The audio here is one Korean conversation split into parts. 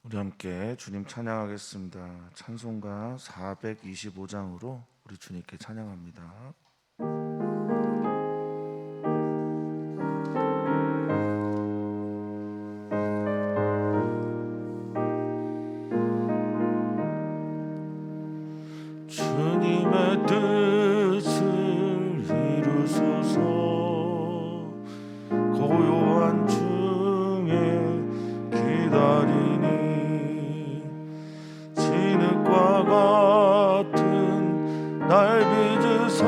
우리 함께 주님 찬양하겠습니다. 찬송가 425장으로 우리 주님께 찬양합니다. 주님의 뜻을 이루소서. 고요한 중에 기다리니 진흙과 같은 날 빚으사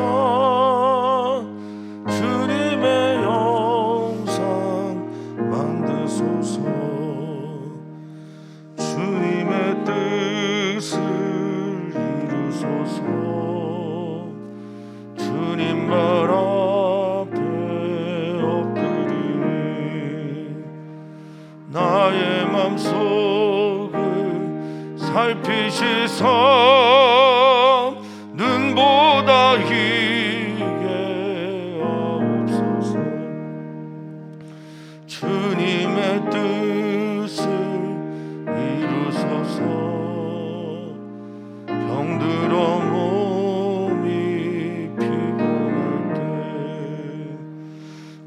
주님의 영상 만드소서. 주님의 뜻을 이루소서. 주님 발 앞에 엎드리니 나의 맘속을 살피시사 눈보다 희게 하옵소서. 주님의 뜻을 이루소서. 병들어 몸이 피곤할 때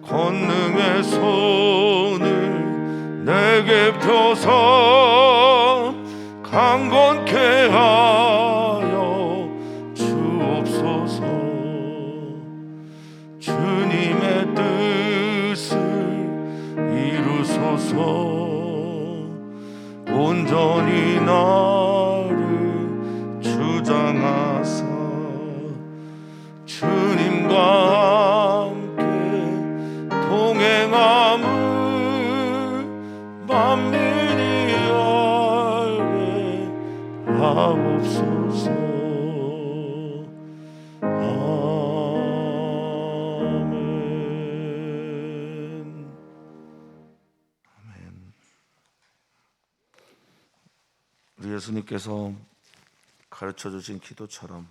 권능의 손을 내게 펴서 강건케 하여 주옵소서. 주님의 뜻을 이루소서. 온전히 나를 주장하사 주님과 함께 동행함을 만민이 알게 하옵소서. 아멘. 우리 예수님께서 가르쳐 주신 기도처럼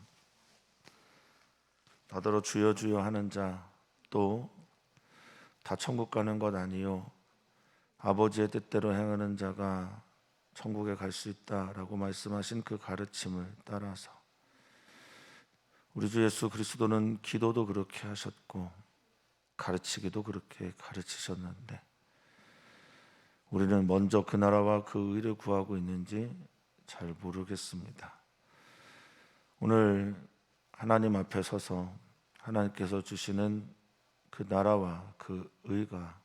나더러 주여 주여 하는 자 또 다 천국 가는 것 아니요 아버지의 뜻대로 행하는 자가 천국에 갈 수 있다라고 말씀하신 그 가르침을 따라서 우리 주 예수 그리스도는 기도도 그렇게 하셨고 가르치기도 그렇게 가르치셨는데 우리는 먼저 그 나라와 그 의를 구하고 있는지 잘 모르겠습니다. 오늘 하나님 앞에 서서 하나님께서 주시는 그 나라와 그 의가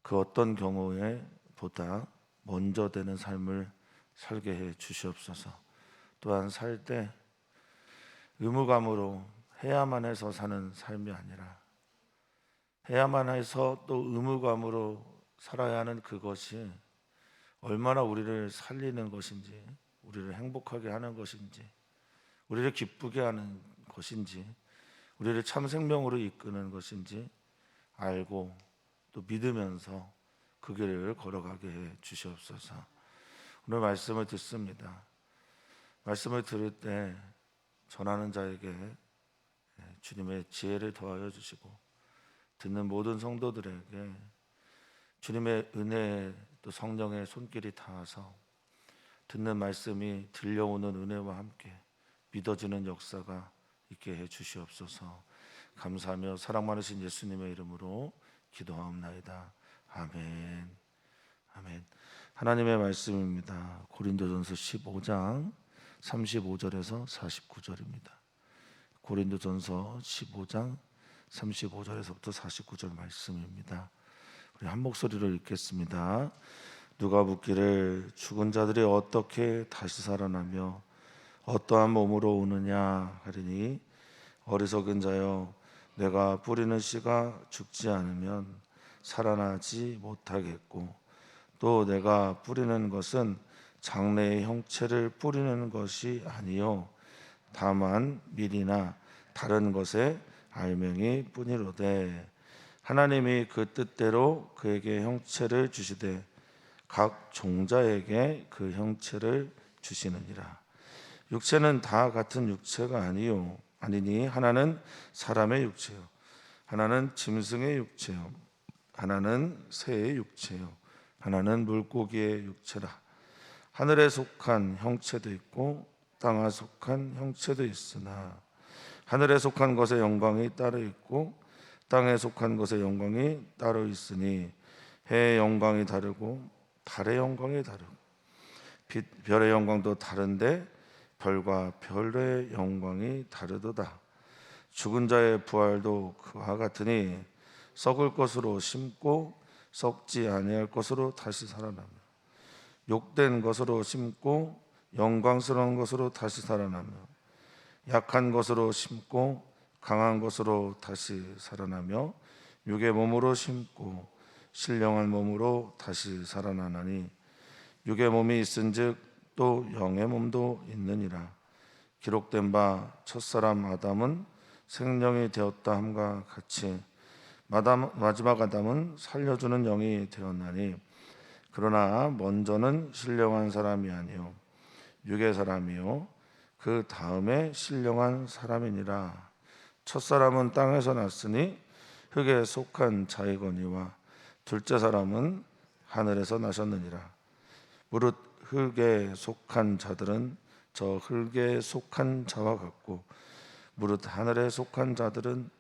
그 어떤 경우에 보다 먼저 되는 삶을 살게 해 주시옵소서. 또한 살 때 의무감으로 해야만 해서 사는 삶이 아니라 해야만 해서 또 의무감으로 살아야 하는 그것이 얼마나 우리를 살리는 것인지, 우리를 행복하게 하는 것인지, 우리를 기쁘게 하는 것인지, 우리를 참 생명으로 이끄는 것인지 알고 또 믿으면서 그 길을 걸어가게 해 주시옵소서. 오늘 말씀을 듣습니다. 말씀을 들을 때 전하는 자에게 주님의 지혜를 더하여 주시고 듣는 모든 성도들에게 주님의 은혜 또 성령의 손길이 닿아서 듣는 말씀이 들려오는 은혜와 함께 믿어지는 역사가 있게 해 주시옵소서. 감사하며 사랑 많으신 예수님의 이름으로 기도하옵나이다. 아멘. 아멘. 하나님의 말씀입니다. 고린도전서 15장 35절에서 49절입니다. 고린도전서 15장 35절에서부터 49절 말씀입니다. 우리 한 목소리로 읽겠습니다. 누가 묻기를 죽은 자들이 어떻게 다시 살아나며 어떠한 몸으로 오느냐 하리니 어리석은 자여 내가 뿌리는 씨가 죽지 않으면 살아나지 못하겠고 또 내가 뿌리는 것은 장래의 형체를 뿌리는 것이 아니요 다만 밀이나 다른 것의 알맹이 뿐이로되 하나님이 그 뜻대로 그에게 형체를 주시되 각 종자에게 그 형체를 주시느니라. 육체는 다 같은 육체가 아니니 하나는 사람의 육체요 하나는 짐승의 육체요 하나는 새의 육체요 하나는 물고기의 육체라. 하늘에 속한 형체도 있고 땅에 속한 형체도 있으나 하늘에 속한 것의 영광이 따로 있고 땅에 속한 것의 영광이 따로 있으니 해의 영광이 다르고 달의 영광이 다르고 별의 영광도 다른데 별과 별의 영광이 다르도다. 죽은 자의 부활도 그와 같으니 썩을 것으로 심고 썩지 아니할 것으로 다시 살아나며 욕된 것으로 심고 영광스러운 것으로 다시 살아나며 약한 것으로 심고 강한 것으로 다시 살아나며 육의 몸으로 심고 신령한 몸으로 다시 살아나나니 육의 몸이 있은즉 또 영의 몸도 있느니라. 기록된 바 첫사람 아담은 생명이 되었다 함과 같이 마지막 아담은 살려주는 영이 되었나니 그러나 먼저는 신령한 사람이 아니요 육의 사람이요 그 다음에 신령한 사람이니라. 첫사람은 땅에서 났으니 흙에 속한 자이거니와 둘째 사람은 하늘에서 나셨느니라. 무릇 흙에 속한 자들은 저 흙에 속한 자와 같고 무릇 하늘에 속한 자들은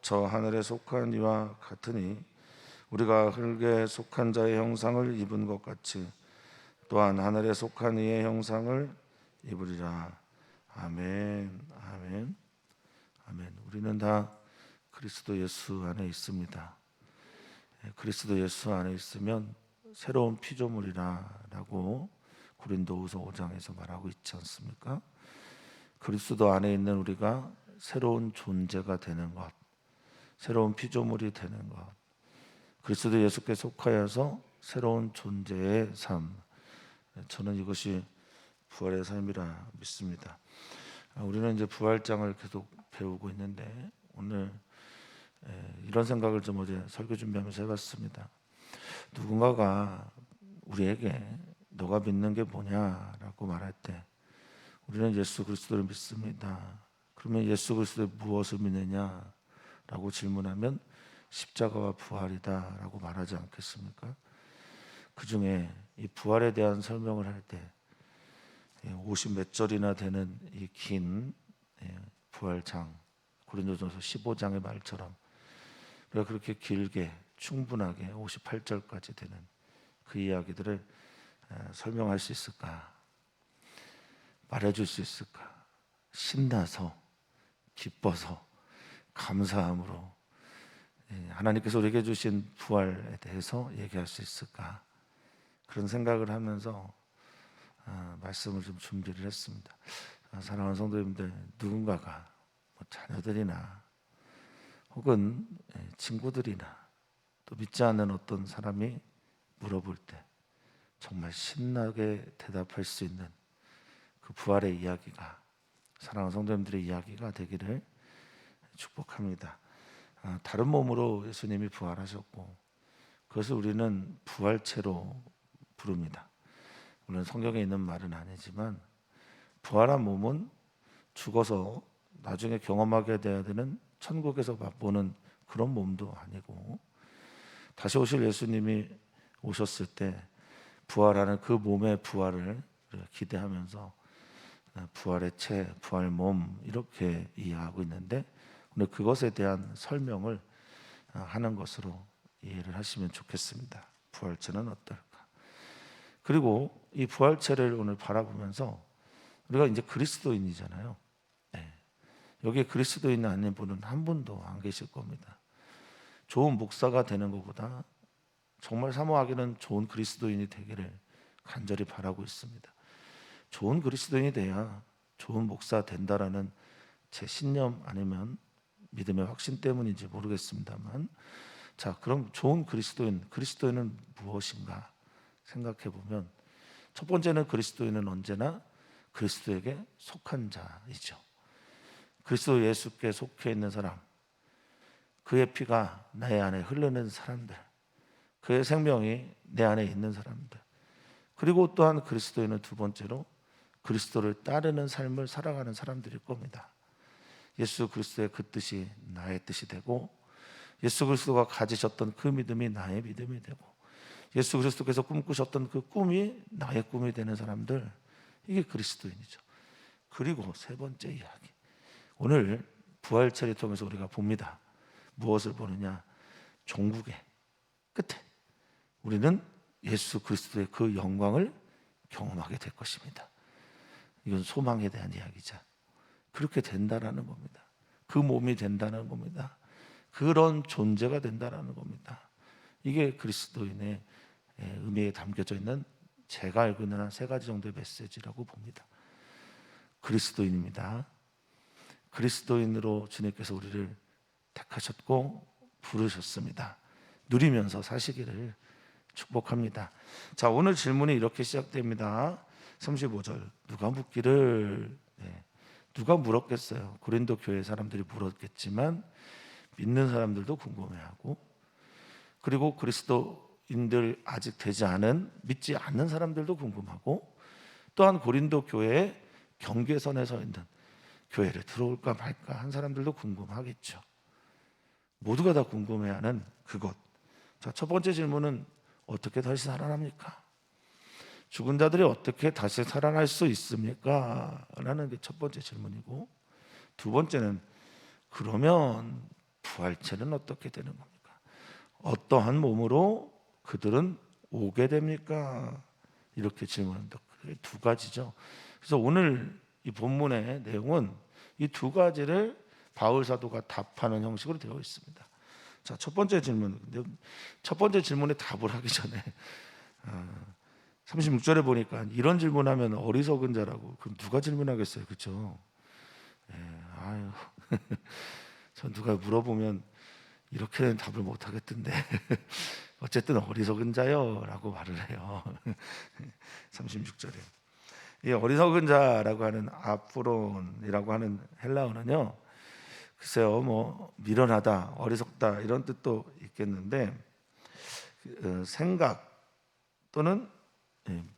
저 하늘에 속한 이와 같으니 우리가 흙에 속한 자의 형상을 입은 것 같이 또한 하늘에 속한 이의 형상을 입으리라. 아멘. 아멘. 아멘. 우리는 다 그리스도 예수 안에 있습니다. 그리스도 예수 안에 있으면 새로운 피조물이라고 고린도후서 5장에서 말하고 있지 않습니까? 그리스도 안에 있는 우리가 새로운 존재가 되는 것, 새로운 피조물이 되는 것, 그리스도 예수께 속하여서 새로운 존재의 삶, 저는 이것이 부활의 삶이라 믿습니다. 우리는 이제 부활장을 계속 배우고 있는데 오늘 이런 생각을 좀 어제 설교 준비하면서 해봤습니다. 누군가가 우리에게 너가 믿는 게 뭐냐라고 말할 때 우리는 예수 그리스도를 믿습니다. 그러면 예수 그리스도의 무엇을 믿느냐라고 질문하면 십자가와 부활이다라고 말하지 않겠습니까? 그 중에 이 부활에 대한 설명을 할 때 50 몇 절이나 되는 이 긴 부활장, 고린도전서 15장의 말처럼 우리가 그렇게 길게 충분하게 58절까지 되는 그 이야기들을 설명할 수 있을까? 말해줄 수 있을까? 신나서, 기뻐서, 감사함으로 하나님께서 우리에게 주신 부활에 대해서 얘기할 수 있을까? 그런 생각을 하면서 말씀을 좀 준비를 했습니다. 사랑하는 성도님들, 누군가가 자녀들이나 혹은 친구들이나 또 믿지 않는 어떤 사람이 물어볼 때 정말 신나게 대답할 수 있는 그 부활의 이야기가 사랑하는 성도님들의 이야기가 되기를 축복합니다. 다른 몸으로 예수님이 부활하셨고 그것을 우리는 부활체로 부릅니다. 물론 성경에 있는 말은 아니지만 부활한 몸은 죽어서 나중에 경험하게 돼야 되는 천국에서 맛보는 그런 몸도 아니고 다시 오실 예수님이 오셨을 때 부활하는 그 몸의 부활을 기대하면서 부활의 체, 부활 몸 이렇게 이해하고 있는데 오늘 그것에 대한 설명을 하는 것으로 이해를 하시면 좋겠습니다. 부활체는 어떨까? 그리고 이 부활체를 오늘 바라보면서 우리가 이제 그리스도인이잖아요. 여기에 그리스도인 아닌 분은 한 분도 안 계실 겁니다. 좋은 목사가 되는 것보다 정말 사모하기는 좋은 그리스도인이 되기를 간절히 바라고 있습니다. 좋은 그리스도인이 돼야 좋은 목사 된다라는 제 신념 아니면 믿음의 확신 때문인지 모르겠습니다만 자, 그럼 좋은 그리스도인은 무엇인가 생각해 보면 첫 번째는 그리스도인은 언제나 그리스도에게 속한 자이죠. 그리스도 예수께 속해 있는 사람, 그의 피가 나의 안에 흐르는 사람들, 그의 생명이 내 안에 있는 사람들, 그리고 또한 그리스도인은 두 번째로 그리스도를 따르는 삶을 살아가는 사람들일 겁니다. 예수 그리스도의 그 뜻이 나의 뜻이 되고 예수 그리스도가 가지셨던 그 믿음이 나의 믿음이 되고 예수 그리스도께서 꿈꾸셨던 그 꿈이 나의 꿈이 되는 사람들, 이게 그리스도인이죠. 그리고 세 번째 이야기, 오늘 부활체를 통해서 우리가 봅니다. 무엇을 보느냐? 종국의 끝에 우리는 예수 그리스도의 그 영광을 경험하게 될 것입니다. 이건 소망에 대한 이야기죠. 그렇게 된다라는 겁니다. 그 몸이 된다는 겁니다. 그런 존재가 된다라는 겁니다. 이게 그리스도인의 의미에 담겨져 있는 제가 알고 있는 한 세 가지 정도의 메시지라고 봅니다. 그리스도인입니다. 그리스도인으로 주님께서 우리를 택하셨고 부르셨습니다. 누리면서 사시기를 축복합니다. 자, 오늘 질문이 이렇게 시작됩니다. 35절, 누가 묻기를, 누가 물었겠어요? 고린도 교회 사람들이 물었겠지만 믿는 사람들도 궁금해하고, 그리고 그리스도인들 아직 되지 않은, 믿지 않는 사람들도 궁금하고, 또한 고린도 교회의 경계선에 서 있는, 교회를 들어올까 말까 한 사람들도 궁금하겠죠. 모두가 다 궁금해하는 그것. 자, 첫 번째 질문은 어떻게 다시 살아납니까? 죽은 자들이 어떻게 다시 살아날 수 있습니까? 라는 게 첫 번째 질문이고, 두 번째는 그러면 부활체는 어떻게 되는 겁니까? 어떠한 몸으로 그들은 오게 됩니까? 이렇게 질문합니다. 두 가지죠. 그래서 오늘 이 본문의 내용은 이 두 가지를 바울 사도가 답하는 형식으로 되어 있습니다. 자, 첫 번째 질문. 첫 번째 질문에 답을 하기 전에 36절에 보니까 이런 질문하면 어리석은 자라고. 그럼 누가 질문하겠어요, 그렇죠? 아유, 전 누가 물어보면 이렇게는 답을 못 하겠던데 어쨌든 어리석은 자요라고 말을 해요. 36절에 이 어리석은 자라고 하는 아프론이라고 하는 헬라어는요, 글쎄요, 뭐 미련하다, 어리석다 이런 뜻도 있겠는데, 생각 또는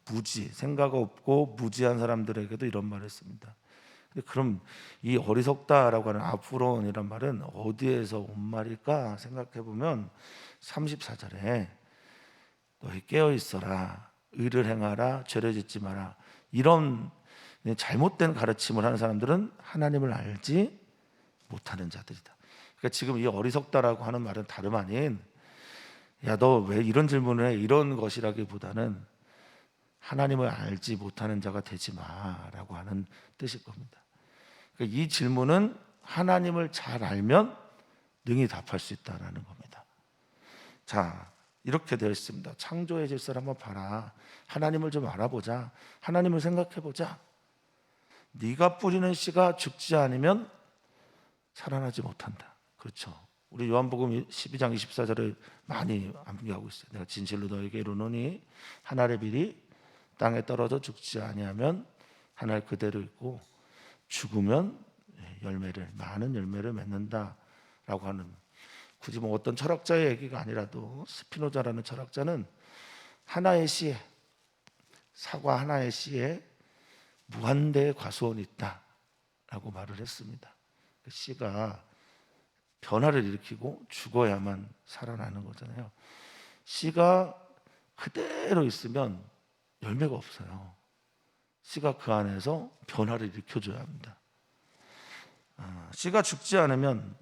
무지, 생각 없고 무지한 사람들에게도 이런 말을 씁니다. 그럼 이 어리석다라고 하는 아프론이란 말은 어디에서 온 말일까 생각해 보면 34절에 너희 깨어 있어라, 의를 행하라, 죄를 짓지 마라, 이런 잘못된 가르침을 하는 사람들은 하나님을 알지 못하는 자들이다. 그러니까 지금 이 어리석다라고 하는 말은 다름 아닌, 야, 너 왜 이런 질문을 해, 이런 것이라기보다는 하나님을 알지 못하는 자가 되지 마라고 하는 뜻일 겁니다. 그러니까 이 질문은 하나님을 잘 알면 능히 답할 수 있다는 겁니다. 자, 이렇게 되어 있습니다. 창조의 질서를 한번 봐라. 하나님을 좀 알아보자. 하나님을 생각해보자. 네가 뿌리는 씨가 죽지 않으면 살아나지 못한다. 그렇죠. 우리 요한복음 12장 24절을 많이 암기하고 있어요. 내가 진실로 너에게 이르노니 한 알의 빌이 땅에 떨어져 죽지 아니하면 한 알 그대로 있고 죽으면 많은 열매를 맺는다라고 하는, 굳이 뭐 어떤 철학자의 얘기가 아니라도 스피노자라는 철학자는 하나의 씨에, 사과 하나의 씨에 무한대의 과수원이 있다라고 말을 했습니다. 그 씨가 변화를 일으키고 죽어야만 살아나는 거잖아요. 씨가 그대로 있으면 열매가 없어요. 씨가 그 안에서 변화를 일으켜줘야 합니다. 씨가 죽지 않으면,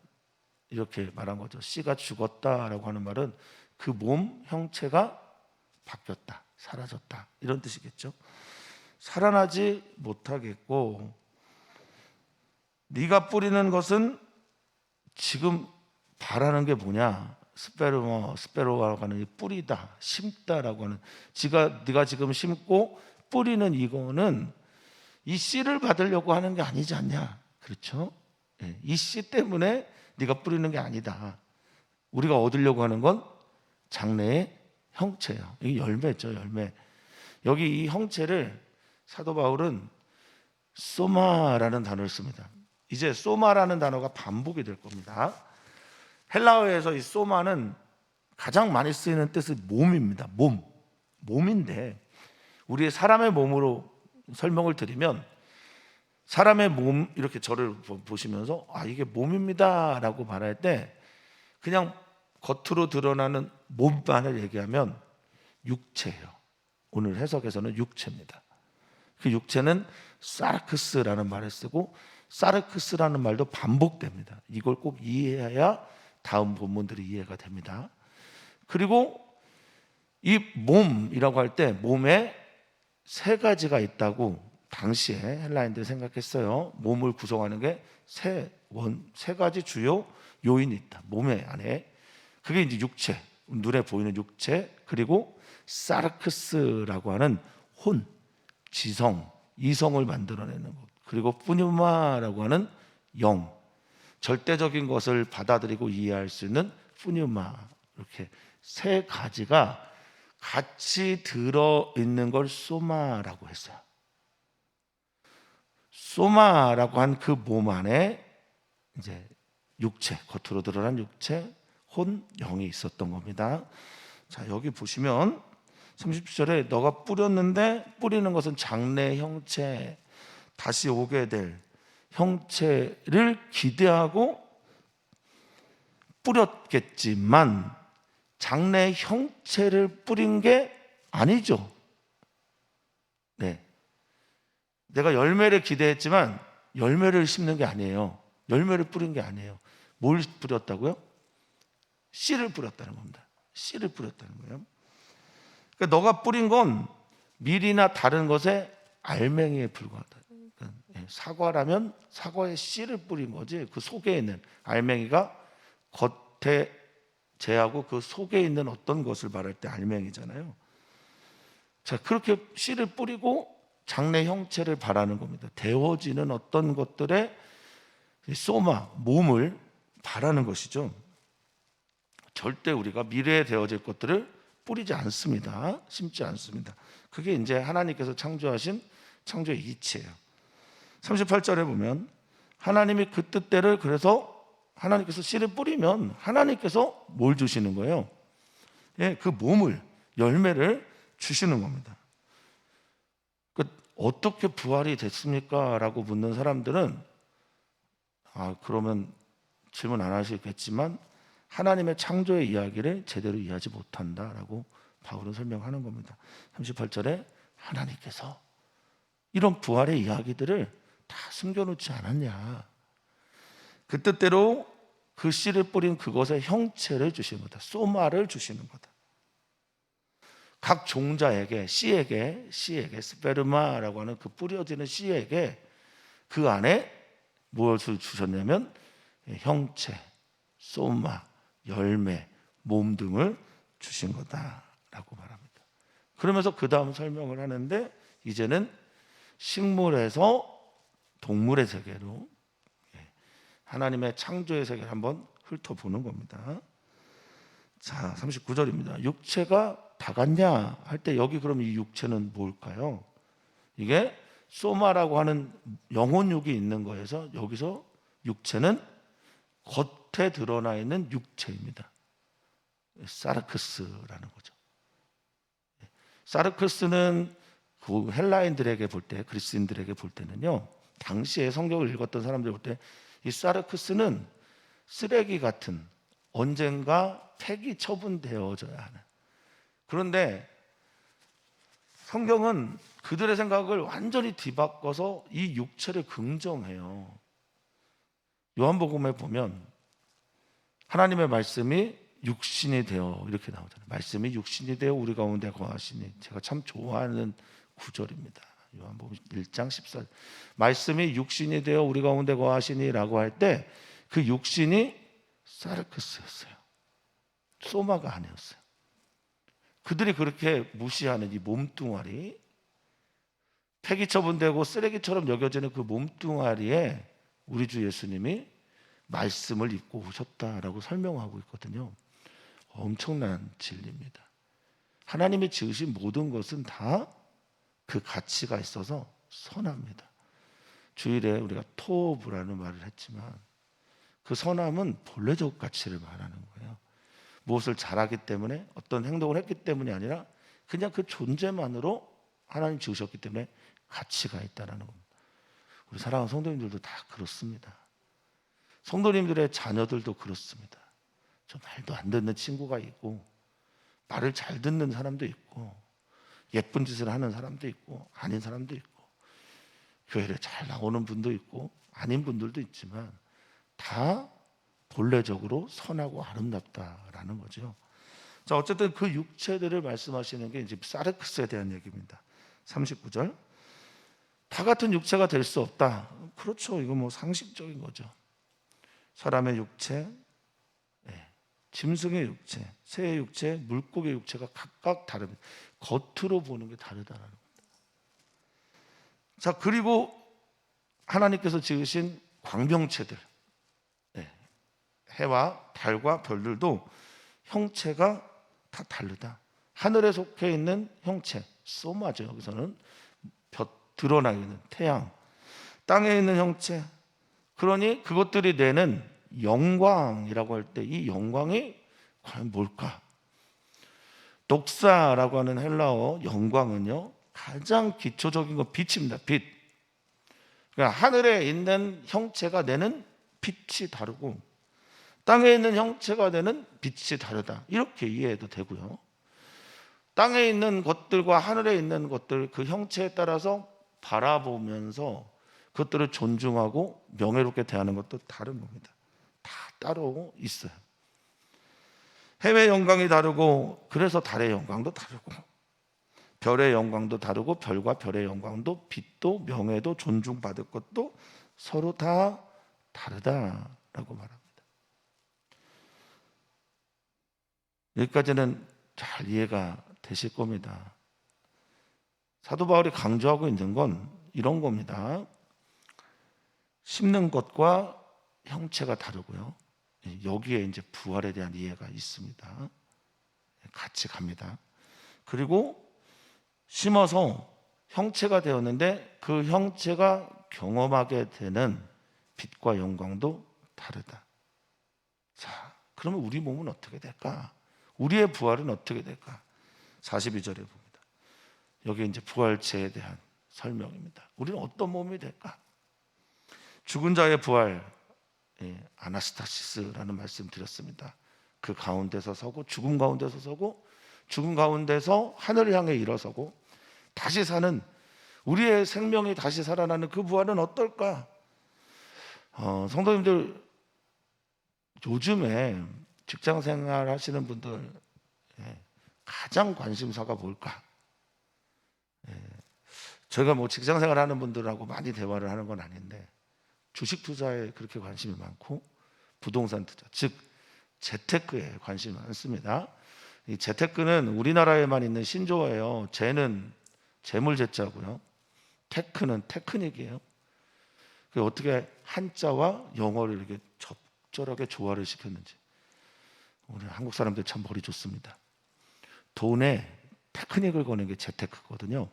이렇게 말한 거죠. 씨가 죽었다라고 하는 말은 그 몸 형체가 바뀌었다, 사라졌다, 이런 뜻이겠죠. 살아나지 못하겠고, 네가 뿌리는 것은 지금 바라는 게 뭐냐? 스페로라고 하는 이 뿌리다, 심다라고 하는, 네가 지금 심고 뿌리는 이거는 이 씨를 받으려고 하는 게 아니지 않냐? 그렇죠? 이 씨 때문에 네가 뿌리는 게 아니다. 우리가 얻으려고 하는 건 장래의 형체예요. 이게 열매죠, 열매. 여기 이 형체를 사도 바울은 소마라는 단어를 씁니다. 이제 소마라는 단어가 반복이 될 겁니다. 헬라어에서 이 소마는 가장 많이 쓰이는 뜻은 몸입니다. 몸인데, 우리의 사람의 몸으로 설명을 드리면, 사람의 몸, 이렇게 저를 보시면서 이게 몸입니다 라고 말할 때 그냥 겉으로 드러나는 몸만을 얘기하면 육체예요. 오늘 해석에서는 육체입니다. 그 육체는 사르크스라는 말을 쓰고 사르크스라는 말도 반복됩니다. 이걸 꼭 이해해야 다음 본문들이 이해가 됩니다. 그리고 이 몸이라고 할 때 몸에 세 가지가 있다고 당시에 헬라인들이 생각했어요. 몸을 구성하는 게 세 가지 주요 요인이 있다. 몸의 안에. 그게 이제 육체, 눈에 보이는 육체, 그리고 사르크스라고 하는 혼, 지성, 이성을 만들어내는 것, 그리고 푸뉴마라고 하는 영, 절대적인 것을 받아들이고 이해할 수 있는 푸뉴마, 이렇게 세 가지가 같이 들어있는 걸 소마라고 했어요. 소마라고 한 그 몸 안에 이제 육체, 겉으로 드러난 육체, 혼, 영이 있었던 겁니다. 자, 여기 보시면 30절에 너가 뿌렸는데 뿌리는 것은 장래 형체, 다시 오게 될 형체를 기대하고 뿌렸겠지만 장래 형체를 뿌린 게 아니죠. 네. 내가 열매를 기대했지만 열매를 심는 게 아니에요. 열매를 뿌린 게 아니에요. 뭘 뿌렸다고요? 씨를 뿌렸다는 겁니다. 씨를 뿌렸다는 거예요. 그러니까 너가 뿌린 건 밀이나 다른 것의 알맹이에 불과하다. 그러니까 사과라면 사과의 씨를 뿌린 거지, 그 속에 있는 알맹이가 겉에 제하고 그 속에 있는 어떤 것을 말할 때 알맹이잖아요. 자, 그렇게 씨를 뿌리고 장래 형체를 바라는 겁니다. 데워지는 어떤 것들의 소마, 몸을 바라는 것이죠. 절대 우리가 미래에 되어질 것들을 뿌리지 않습니다. 심지 않습니다. 그게 이제 하나님께서 창조하신 창조의 이치예요. 38절에 보면 하나님이 그 뜻대로, 그래서 하나님께서 씨를 뿌리면 하나님께서 뭘 주시는 거예요? 예, 그 몸을, 열매를 주시는 겁니다. 어떻게 부활이 됐습니까? 라고 묻는 사람들은 그러면 질문 안 하시겠지만 하나님의 창조의 이야기를 제대로 이해하지 못한다라고 바울은 설명하는 겁니다. 38절에 하나님께서 이런 부활의 이야기들을 다 숨겨놓지 않았냐. 그 뜻대로 그 씨를 뿌린 그것의 형체를 주시는 거다. 소마를 주시는 거다. 각 종자에게, 씨에게 스페르마라고 하는 그 뿌려지는 씨에게 그 안에 무엇을 주셨냐면 형체, 소마, 열매, 몸 등을 주신 거다라고 말합니다. 그러면서 그 다음 설명을 하는데 이제는 식물에서 동물의 세계로 하나님의 창조의 세계를 한번 훑어보는 겁니다. 자, 39절입니다. 육체가 다 같냐 할 때 여기 그럼 이 육체는 뭘까요? 이게 소마라고 하는 영혼육이 있는 거에서 여기서 육체는 겉에 드러나 있는 육체입니다. 사르크스라는 거죠. 사르크스는 그 헬라인들에게 볼 때, 그리스인들에게 볼 때는요, 당시에 성경을 읽었던 사람들 볼 때 이 사르크스는 쓰레기 같은, 언젠가 폐기 처분되어져야 하는. 그런데 성경은 그들의 생각을 완전히 뒤바꿔서 이 육체를 긍정해요. 요한복음에 보면 하나님의 말씀이 육신이 되어 이렇게 나오잖아요. 말씀이 육신이 되어 우리 가운데 거하시니. 제가 참 좋아하는 구절입니다. 요한복음 1장 14절. 말씀이 육신이 되어 우리 가운데 거하시니 라고 할 때 그 육신이 사르크스였어요. 소마가 아니었어요. 그들이 그렇게 무시하는 이 몸뚱아리, 폐기 처분되고 쓰레기처럼 여겨지는 그 몸뚱아리에 우리 주 예수님이 말씀을 입고 오셨다라고 설명하고 있거든요. 엄청난 진리입니다. 하나님이 지으신 모든 것은 다 그 가치가 있어서 선합니다. 주일에 우리가 토브라는 말을 했지만 그 선함은 본래적 가치를 말하는 거예요. 무엇을 잘하기 때문에, 어떤 행동을 했기 때문이 아니라 그냥 그 존재만으로 하나님 지으셨기 때문에 가치가 있다는 겁니다. 우리 사랑하는 성도님들도 다 그렇습니다. 성도님들의 자녀들도 그렇습니다. 저 말도 안 듣는 친구가 있고 말을 잘 듣는 사람도 있고 예쁜 짓을 하는 사람도 있고 아닌 사람도 있고 교회를 잘 나오는 분도 있고 아닌 분들도 있지만 다 본래적으로 선하고 아름답다라는 거죠. 자, 어쨌든 그 육체들을 말씀하시는 게 이제 사르크스에 대한 얘기입니다. 39절. 다 같은 육체가 될 수 없다. 그렇죠. 이거 뭐 상식적인 거죠. 사람의 육체, 짐승의 육체, 새의 육체, 물고기의 육체가 각각 다릅니다. 겉으로 보는 게 다르다라는 겁니다. 자, 그리고 하나님께서 지으신 광명체들, 해와 달과 별들도 형체가 다 다르다. 하늘에 속해 있는 형체, 소마죠. 여기서는 드러나 있는 태양, 땅에 있는 형체. 그러니 그것들이 내는 영광이라고 할 때 이 영광이 과연 뭘까? 독사라고 하는 헬라어 영광은요, 가장 기초적인 건 빛입니다. 빛. 그러니까 하늘에 있는 형체가 내는 빛이 다르고 땅에 있는 형체가 되는 빛이 다르다. 이렇게 이해해도 되고요. 땅에 있는 것들과 하늘에 있는 것들, 그 형체에 따라서 바라보면서 그것들을 존중하고 명예롭게 대하는 것도 다른 겁니다. 다 따로 있어요. 해의 영광이 다르고 그래서 달의 영광도 다르고 별의 영광도 다르고 별과 별의 영광도 빛도 명예도 존중받을 것도 서로 다 다르다라고 말합니다. 여기까지는 잘 이해가 되실 겁니다. 사도 바울이 강조하고 있는 건 이런 겁니다. 심는 것과 형체가 다르고요. 여기에 이제 부활에 대한 이해가 있습니다. 같이 갑니다. 그리고 심어서 형체가 되었는데 그 형체가 경험하게 되는 빛과 영광도 다르다. 자, 그러면 우리 몸은 어떻게 될까? 우리의 부활은 어떻게 될까? 42절에 봅니다. 여기 이제 부활체에 대한 설명입니다. 우리는 어떤 몸이 될까? 죽은 자의 부활, 아나스타시스라는 말씀 드렸습니다. 그 가운데서 서고 죽음 가운데서 서고 죽음 가운데서 하늘을 향해 일어서고 다시 사는 우리의 생명이 다시 살아나는 그 부활은 어떨까? 성도님들 요즘에 직장생활 하시는 분들 가장 관심사가 뭘까? 저희가 뭐 직장생활 하는 분들하고 많이 대화를 하는 건 아닌데 주식 투자에 그렇게 관심이 많고 부동산 투자, 즉 재테크에 관심이 많습니다. 이 재테크는 우리나라에만 있는 신조어예요. 재는 재물재자고요. 테크는 테크닉이에요. 어떻게 한자와 영어를 이렇게 적절하게 조화를 시켰는지. 우리 한국 사람들 참 머리 좋습니다. 돈에 테크닉을 거는 게 재테크거든요.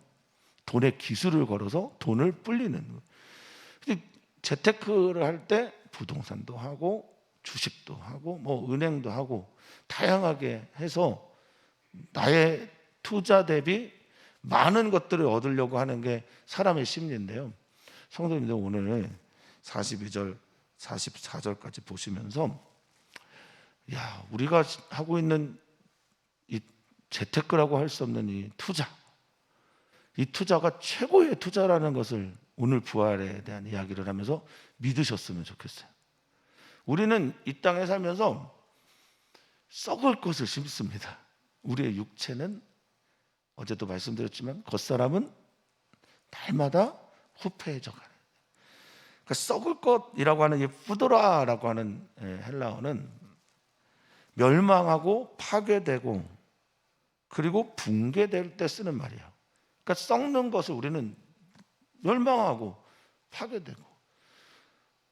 돈에 기술을 걸어서 돈을 불리는. 재테크를 할 때 부동산도 하고 주식도 하고 뭐 은행도 하고 다양하게 해서 나의 투자 대비 많은 것들을 얻으려고 하는 게 사람의 심리인데요. 성도님들 오늘 42절, 44절까지 보시면서 야, 우리가 하고 있는 이 재테크라고 할 수 없는 이 투자, 이 투자가 최고의 투자라는 것을 오늘 부활에 대한 이야기를 하면서 믿으셨으면 좋겠어요. 우리는 이 땅에 살면서 썩을 것을 심습니다. 우리의 육체는 어제도 말씀드렸지만 겉사람은 날마다 후패해져 가는. 그러니까 썩을 것이라고 하는 이 푸드라라고 하는 헬라어는 멸망하고 파괴되고 그리고 붕괴될 때 쓰는 말이에요. 그러니까 썩는 것을 우리는 멸망하고 파괴되고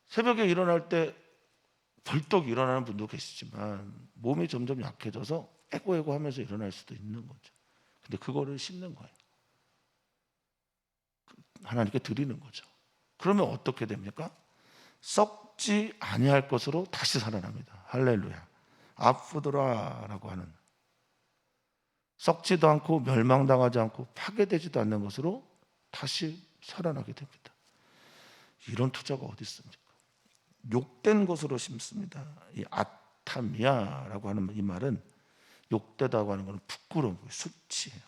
새벽에 일어날 때 벌떡 일어나는 분도 계시지만 몸이 점점 약해져서 에고에고 하면서 일어날 수도 있는 거죠. 근데 그거를 심는 거예요. 하나님께 드리는 거죠. 그러면 어떻게 됩니까? 썩지 아니할 것으로 다시 살아납니다. 할렐루야. 아프드라라고 하는 썩지도 않고 멸망당하지 않고 파괴되지도 않는 것으로 다시 살아나게 됩니다. 이런 투자가 어디 있습니까? 욕된 것으로 심습니다. 이 아타미아라고 하는 이 말은 욕되다고 하는 것은 부끄러운 거예요. 수치예요.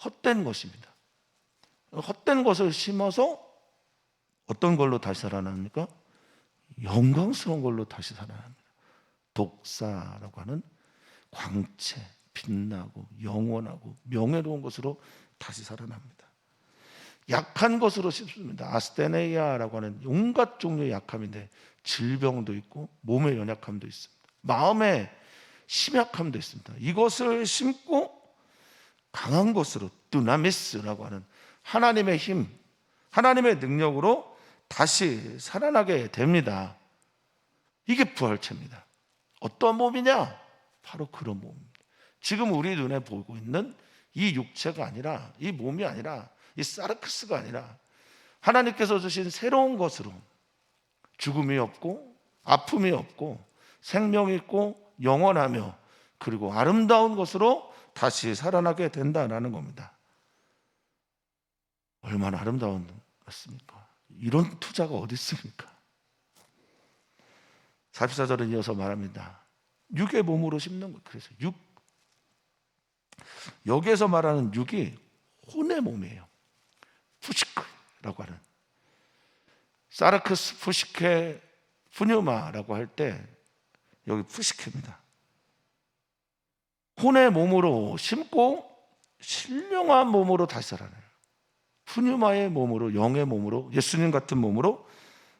헛된 것입니다. 헛된 것을 심어서 어떤 걸로 다시 살아납니까? 영광스러운 걸로 다시 살아납니다. 독사라고 하는 광채, 빛나고 영원하고 명예로운 것으로 다시 살아납니다. 약한 것으로 씹습니다. 아스테네이아라고 하는 온갖 종류의 약함인데 질병도 있고 몸의 연약함도 있습니다. 마음의 심약함도 있습니다. 이것을 심고 강한 것으로 두나미스라고 하는 하나님의 힘, 하나님의 능력으로 다시 살아나게 됩니다. 이게 부활체입니다. 어떤 몸이냐? 바로 그런 몸입니다. 지금 우리 눈에 보고 있는 이 육체가 아니라, 이 몸이 아니라, 이 사르크스가 아니라 하나님께서 주신 새로운 것으로 죽음이 없고 아픔이 없고 생명이 있고 영원하며 그리고 아름다운 것으로 다시 살아나게 된다는 겁니다. 얼마나 아름다운 것입니까? 이런 투자가 어디 있습니까? 44절은 이어서 말합니다. 육의 몸으로 심는 것. 그래서 육, 여기에서 말하는 육이 혼의 몸이에요. 푸시크라고 하는, 사르크스 푸시케 푸뉴마라고 할 때 여기 푸시케입니다. 혼의 몸으로 심고 신령한 몸으로 다시 살아나요. 푸뉴마의 몸으로, 영의 몸으로, 예수님 같은 몸으로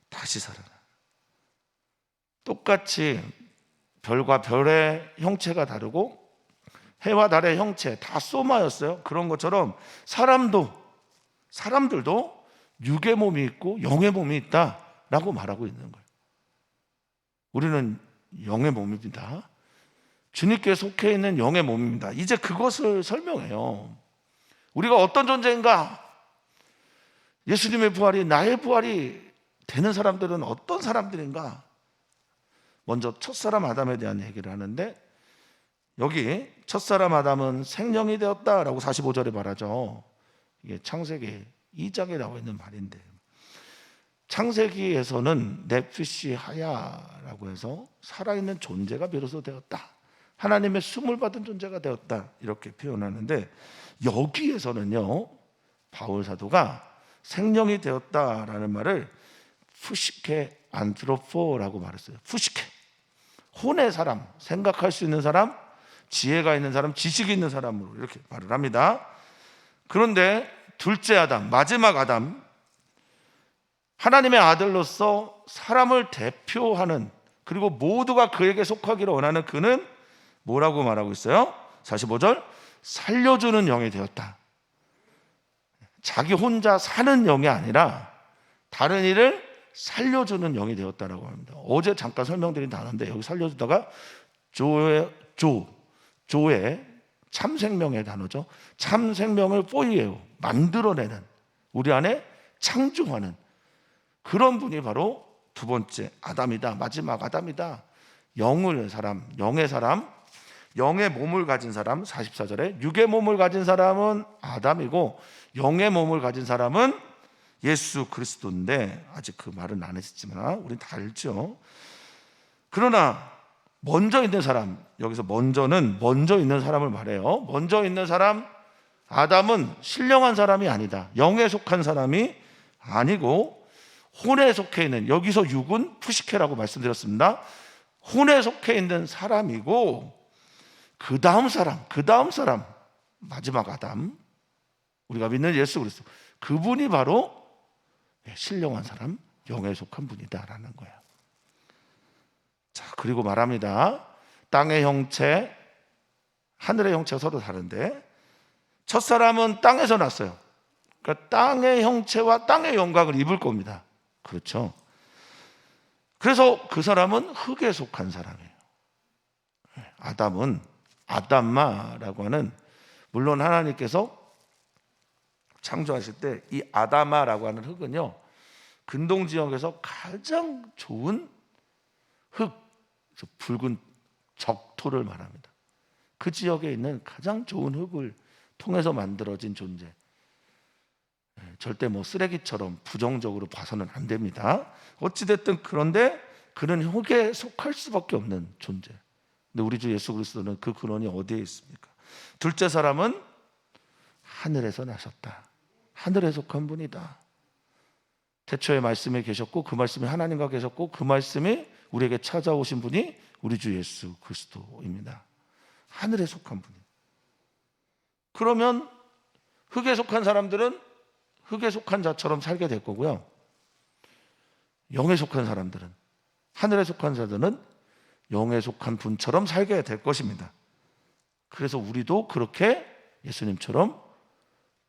다시 살아나요. 똑같이 별과 별의 형체가 다르고 해와 달의 형체 다 소마였어요. 그런 것처럼 사람들도 육의 몸이 있고 영의 몸이 있다라고 말하고 있는 거예요. 우리는 영의 몸입니다. 주님께 속해 있는 영의 몸입니다. 이제 그것을 설명해요. 우리가 어떤 존재인가? 예수님의 부활이 나의 부활이 되는 사람들은 어떤 사람들인가? 먼저 첫사람 아담에 대한 얘기를 하는데, 여기 첫사람 아담은 생령이 되었다라고 45절에 말하죠. 이게 창세기 2장에 나와 있는 말인데, 창세기에서는 네피시 하야라고 해서 살아있는 존재가 비로소 되었다, 하나님의 숨을 받은 존재가 되었다, 이렇게 표현하는데, 여기에서는요 바울 사도가 생령이 되었다라는 말을 푸시케 안트로포라고 말했어요. 푸시케, 혼의 사람, 생각할 수 있는 사람, 지혜가 있는 사람, 지식이 있는 사람으로 이렇게 말을 합니다. 그런데 둘째 아담, 마지막 아담, 하나님의 아들로서 사람을 대표하는, 그리고 모두가 그에게 속하기를 원하는 그는 뭐라고 말하고 있어요? 45절, 살려주는 영이 되었다. 자기 혼자 사는 영이 아니라 다른 이를 살려주는 영이 되었다라고 합니다. 어제 잠깐 설명드린 단어인데, 여기 살려주다가 조의 참생명의 단어죠. 참생명을 뽀이에요, 만들어내는, 우리 안에 창조하는 그런 분이 바로 두 번째 아담이다, 마지막 아담이다. 영의 사람, 영의 몸을 가진 사람, 44절에 육의 몸을 가진 사람은 아담이고 영의 몸을 가진 사람은 예수 그리스도인데, 아직 그 말은 안 했지만 우린 다 알죠. 그러나 먼저 있는 사람, 여기서 먼저는 먼저 있는 사람을 말해요. 먼저 있는 사람 아담은 신령한 사람이 아니다, 영에 속한 사람이 아니고 혼에 속해 있는, 여기서 육은 푸시케라고 말씀드렸습니다. 혼에 속해 있는 사람이고, 그 다음 사람 마지막 아담, 우리가 믿는 예수 그리스도, 그분이 바로 신령한 사람, 영에 속한 분이다라는 거예요. 자, 그리고 말합니다. 땅의 형체, 하늘의 형체가 서로 다른데, 첫사람은 땅에서 났어요. 그러니까 땅의 형체와 땅의 영광을 입을 겁니다. 그렇죠? 그래서 그 사람은 흙에 속한 사람이에요. 아담은 아담마라고 하는, 물론 하나님께서 창조하실 때 이 아담마라고 하는 흙은요 근동 지역에서 가장 좋은 흙, 붉은 적토를 말합니다. 그 지역에 있는 가장 좋은 흙을 통해서 만들어진 존재, 절대 쓰레기처럼 부정적으로 봐서는 안 됩니다. 어찌됐든 그런데 그는 흙에 속할 수밖에 없는 존재. 근데 우리 주 예수 그리스도는 그 근원이 어디에 있습니까? 둘째 사람은 하늘에서 나셨다. 하늘에 속한 분이다. 태초에 말씀에 계셨고 그 말씀이 하나님과 계셨고 그 말씀이 우리에게 찾아오신 분이 우리 주 예수 그리스도입니다. 하늘에 속한 분이. 그러면 흙에 속한 사람들은 흙에 속한 자처럼 살게 될 거고요. 영에 속한 사람들은, 하늘에 속한 자들은 영에 속한 분처럼 살게 될 것입니다. 그래서 우리도 그렇게 예수님처럼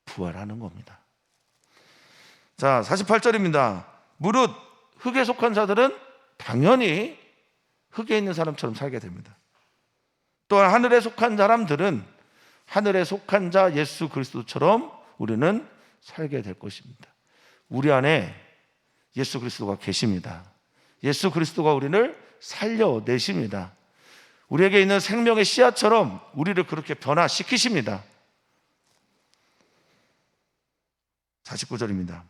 부활하는 겁니다. 자, 48절입니다. 무릇 흙에 속한 자들은 당연히 흙에 있는 사람처럼 살게 됩니다. 또한 하늘에 속한 사람들은 하늘에 속한 자 예수 그리스도처럼 우리는 살게 될 것입니다. 우리 안에 예수 그리스도가 계십니다. 예수 그리스도가 우리를 살려내십니다. 우리에게 있는 생명의 씨앗처럼 우리를 그렇게 변화시키십니다. 49절입니다.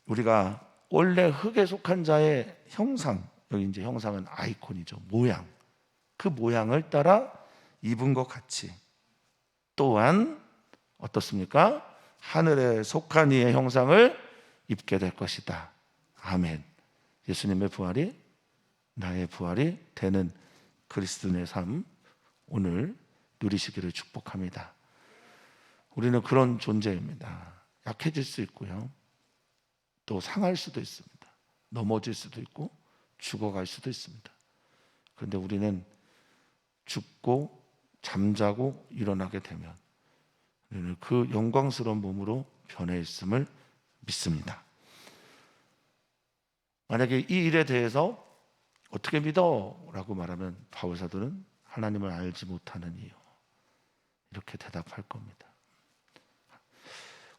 우리가 원래 흙에 속한 자의 형상, 여기 이제 형상은 아이콘이죠. 모양. 그 모양을 따라 입은 것 같이 또한 어떻습니까? 하늘에 속한 이의 형상을 입게 될 것이다. 아멘. 예수님의 부활이 나의 부활이 되는 그리스도인의 삶 오늘 누리시기를 축복합니다. 우리는 그런 존재입니다. 약해질 수 있고요. 또 상할 수도 있습니다. 넘어질 수도 있고 죽어갈 수도 있습니다. 그런데 우리는 죽고 잠자고 일어나게 되면 우리는 그 영광스러운 몸으로 변해 있음을 믿습니다. 만약에 이 일에 대해서 어떻게 믿어? 라고 말하면 바울 사도는 하나님을 알지 못하는 이유 이렇게 대답할 겁니다.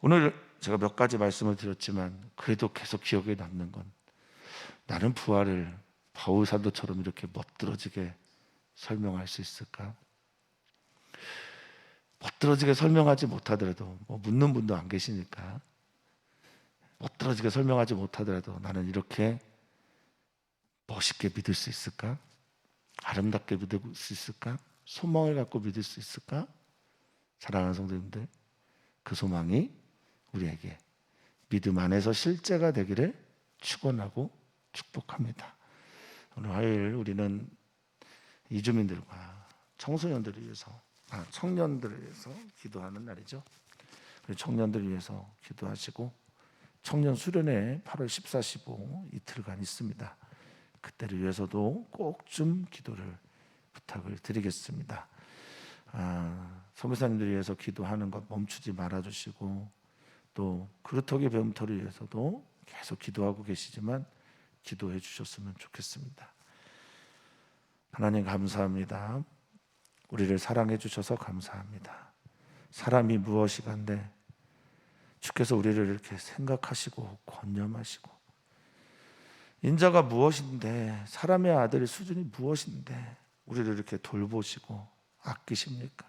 오늘 제가 몇 가지 말씀을 드렸지만 그래도 계속 기억에 남는 건 나는 부활을 바울 사도처럼 이렇게 멋들어지게 설명할 수 있을까? 멋들어지게 설명하지 못하더라도 묻는 분도 안 계시니까 멋들어지게 설명하지 못하더라도 나는 이렇게 멋있게 믿을 수 있을까? 아름답게 믿을 수 있을까? 소망을 갖고 믿을 수 있을까? 사랑하는 성도님들, 그 소망이 우리에게 믿음 안에서 실제가 되기를 축원하고 축복합니다. 오늘 화요일 우리는 이주민들과 청소년들을 위해서 청년들을 위해서 기도하는 날이죠. 청년들을 위해서 기도하시고 청년 수련회 8월 14, 15 이틀간 있습니다. 그때를 위해서도 꼭 좀 기도를 부탁을 드리겠습니다. 선교사님들 위해서 기도하는 것 멈추지 말아주시고 또 그루터기 배움터를 위해서도 계속 기도하고 계시지만 기도해 주셨으면 좋겠습니다. 하나님 감사합니다. 우리를 사랑해 주셔서 감사합니다. 사람이 무엇이간데 주께서 우리를 이렇게 생각하시고 권념하시고 인자가 무엇인데 사람의 아들의 수준이 무엇인데 우리를 이렇게 돌보시고 아끼십니까?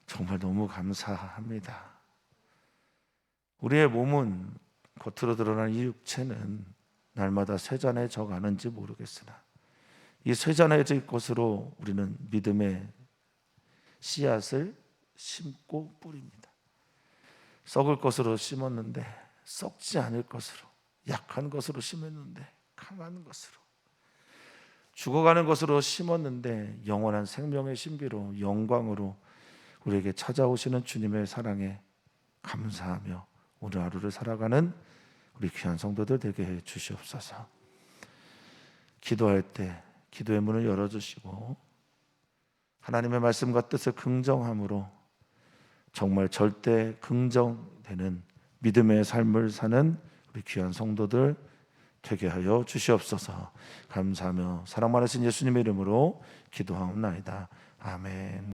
정말 너무 감사합니다. 우리의 몸은 겉으로 드러난 이 육체는 날마다 쇠잔해져 가는지 모르겠으나 이 쇠잔해질 것으로 우리는 믿음의 씨앗을 심고 뿌립니다. 썩을 것으로 심었는데 썩지 않을 것으로, 약한 것으로 심었는데 강한 것으로, 죽어가는 것으로 심었는데 영원한 생명의 신비로 영광으로 우리에게 찾아오시는 주님의 사랑에 감사하며 오늘 하루를 살아가는 우리 귀한 성도들 되게 해 주시옵소서. 기도할 때 기도의 문을 열어주시고 하나님의 말씀과 뜻을 긍정함으로 정말 절대 긍정되는 믿음의 삶을 사는 우리 귀한 성도들 되게 하여 주시옵소서. 감사하며 사랑 많으신 예수님의 이름으로 기도하옵나이다. 아멘.